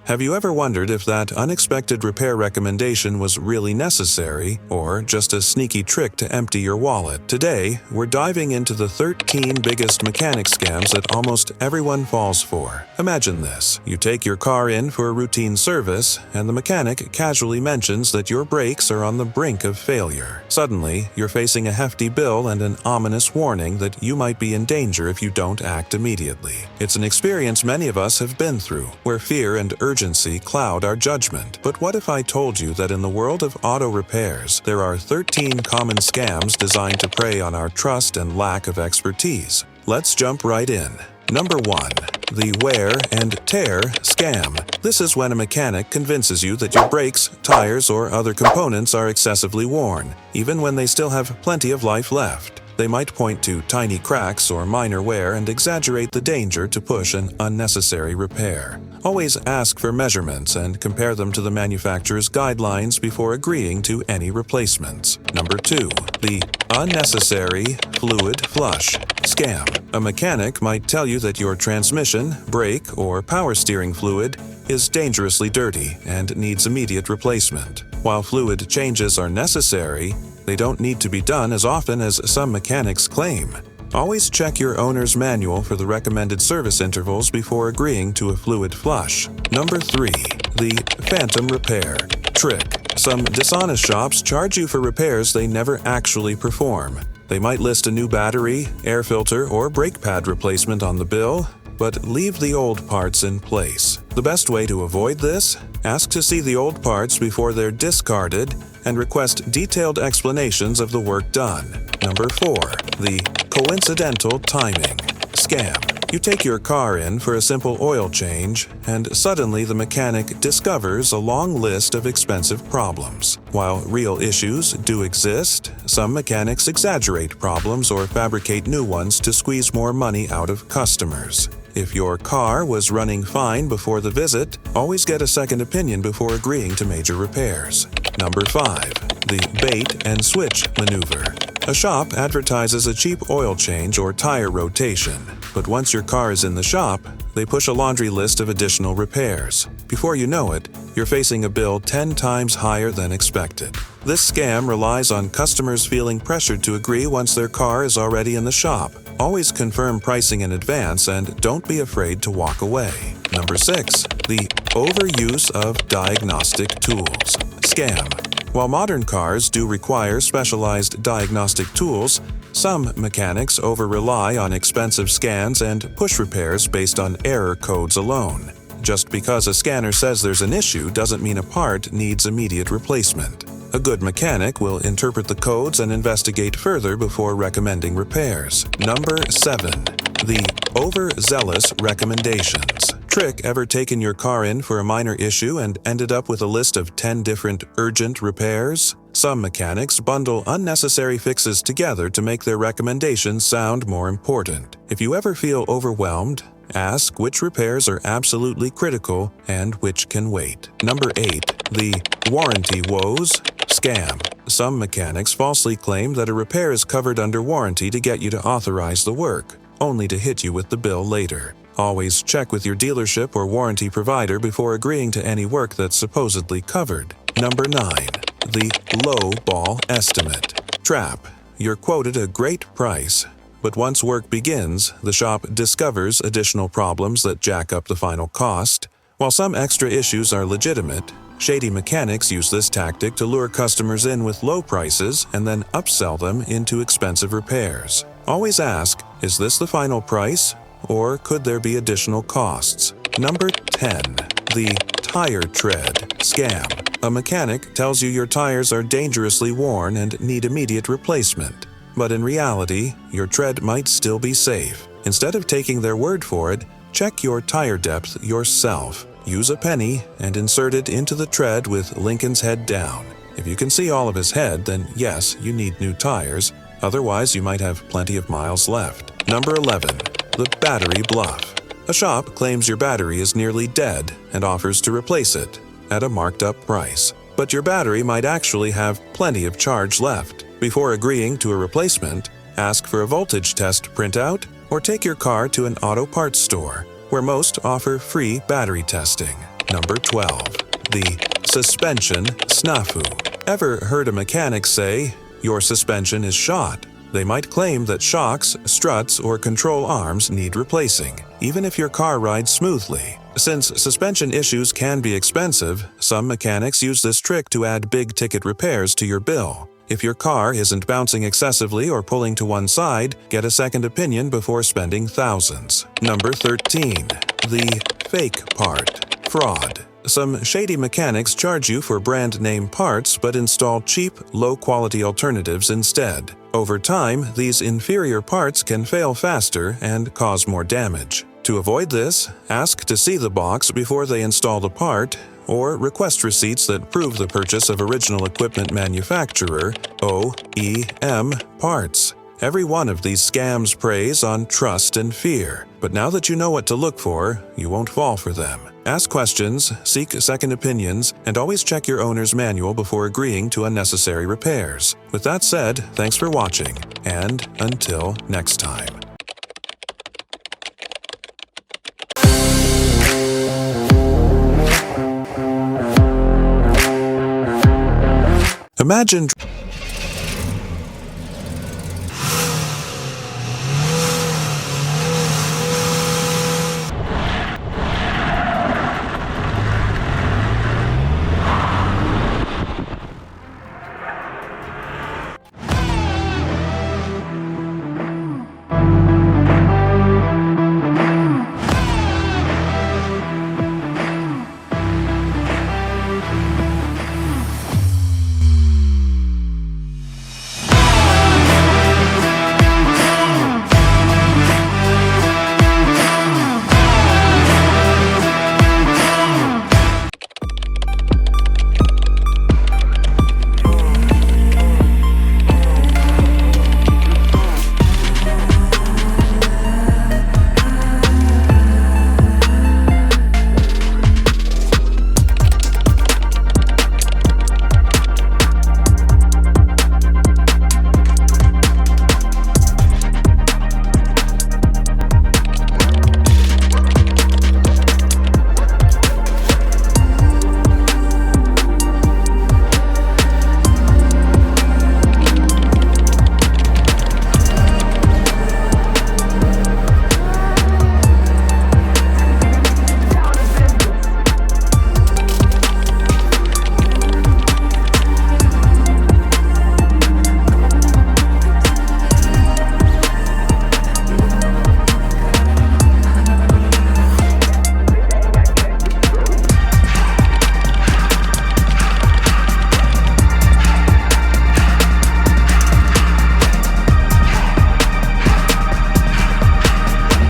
Have you ever wondered if that unexpected repair recommendation was really necessary or just a sneaky trick to empty your wallet? Today, we're diving into the 13 biggest mechanic scams that almost everyone falls for. Imagine this. You take your car in for a routine service, and the mechanic casually mentions that your brakes are on the brink of failure. Suddenly, you're facing a hefty bill and an ominous warning that you might be in danger if you don't act immediately. It's an experience many of us have been through, where fear and urgency cloud our judgment. But what if I told you that in the world of auto repairs, there are 13 common scams designed to prey on our trust and lack of expertise? Let's jump right in. Number 1. The wear and tear scam. This is when a mechanic convinces you that your brakes, tires, or other components are excessively worn, even when they still have plenty of life left. They might point to tiny cracks or minor wear and exaggerate the danger to push an unnecessary repair. Always ask for measurements and compare them to the manufacturer's guidelines before agreeing to any replacements. Number 2. The unnecessary fluid flush scam. A mechanic might tell you that your transmission, brake, or power steering fluid is dangerously dirty and needs immediate replacement. While fluid changes are necessary, they don't need to be done as often as some mechanics claim. Always check your owner's manual for the recommended service intervals before agreeing to a fluid flush. Number 3. The phantom repair trick. Some dishonest shops charge you for repairs they never actually perform. They might list a new battery, air filter, or brake pad replacement on the bill, but leave the old parts in place. The best way to avoid this? Ask to see the old parts before they're discarded and request detailed explanations of the work done. Number 4. The coincidental timing scam. You take your car in for a simple oil change, and suddenly the mechanic discovers a long list of expensive problems. While real issues do exist, some mechanics exaggerate problems or fabricate new ones to squeeze more money out of customers. If your car was running fine before the visit, always get a second opinion before agreeing to major repairs. Number 5. The bait and switch maneuver. A shop advertises a cheap oil change or tire rotation, but once your car is in the shop, they push a laundry list of additional repairs. Before you know it, you're facing a bill 10 times higher than expected. This scam relies on customers feeling pressured to agree once their car is already in the shop. Always confirm pricing in advance and don't be afraid to walk away. Number 6. The overuse of diagnostic tools scam. While modern cars do require specialized diagnostic tools, some mechanics over-rely on expensive scans and push repairs based on error codes alone. Just because a scanner says there's an issue doesn't mean a part needs immediate replacement. A good mechanic will interpret the codes and investigate further before recommending repairs. Number 7. The overzealous recommendations trick. Ever taken your car in for a minor issue and ended up with a list of 10 different urgent repairs? Some mechanics bundle unnecessary fixes together to make their recommendations sound more important. If you ever feel overwhelmed, ask which repairs are absolutely critical and which can wait. Number 8. The warranty woes scam. Some mechanics falsely claim that a repair is covered under warranty to get you to authorize the work, only to hit you with the bill later. Always check with your dealership or warranty provider before agreeing to any work that's supposedly covered. Number 9. The low ball estimate trap. You're quoted a great price, but once work begins, the shop discovers additional problems that jack up the final cost. While some extra issues are legitimate, shady mechanics use this tactic to lure customers in with low prices and then upsell them into expensive repairs. Always ask, is this the final price, or could there be additional costs? Number 10. The tire tread scam. A mechanic tells you your tires are dangerously worn and need immediate replacement. But in reality, your tread might still be safe. Instead of taking their word for it, check your tire depth yourself. Use a penny and insert it into the tread with Lincoln's head down. If you can see all of his head, then yes, you need new tires. Otherwise, you might have plenty of miles left. Number 11. The battery bluff. A shop claims your battery is nearly dead and offers to replace it at a marked up price. But your battery might actually have plenty of charge left. Before agreeing to a replacement, ask for a voltage test printout or take your car to an auto parts store, where most offer free battery testing. Number 12. The suspension snafu. Ever heard a mechanic say, "Your suspension is shot"? They might claim that shocks, struts, or control arms need replacing, even if your car rides smoothly. Since suspension issues can be expensive, some mechanics use this trick to add big-ticket repairs to your bill. If your car isn't bouncing excessively or pulling to one side, get a second opinion before spending thousands. Number 13. The fake part. Fraud. Some shady mechanics charge you for brand-name parts but install cheap, low-quality alternatives instead. Over time, these inferior parts can fail faster and cause more damage. To avoid this, ask to see the box before they install the part, or request receipts that prove the purchase of original equipment manufacturer OEM parts. Every one of these scams preys on trust and fear, but now that you know what to look for, you won't fall for them. Ask questions, seek second opinions, and always check your owner's manual before agreeing to unnecessary repairs. With that said, thanks for watching, and until next time. Imagine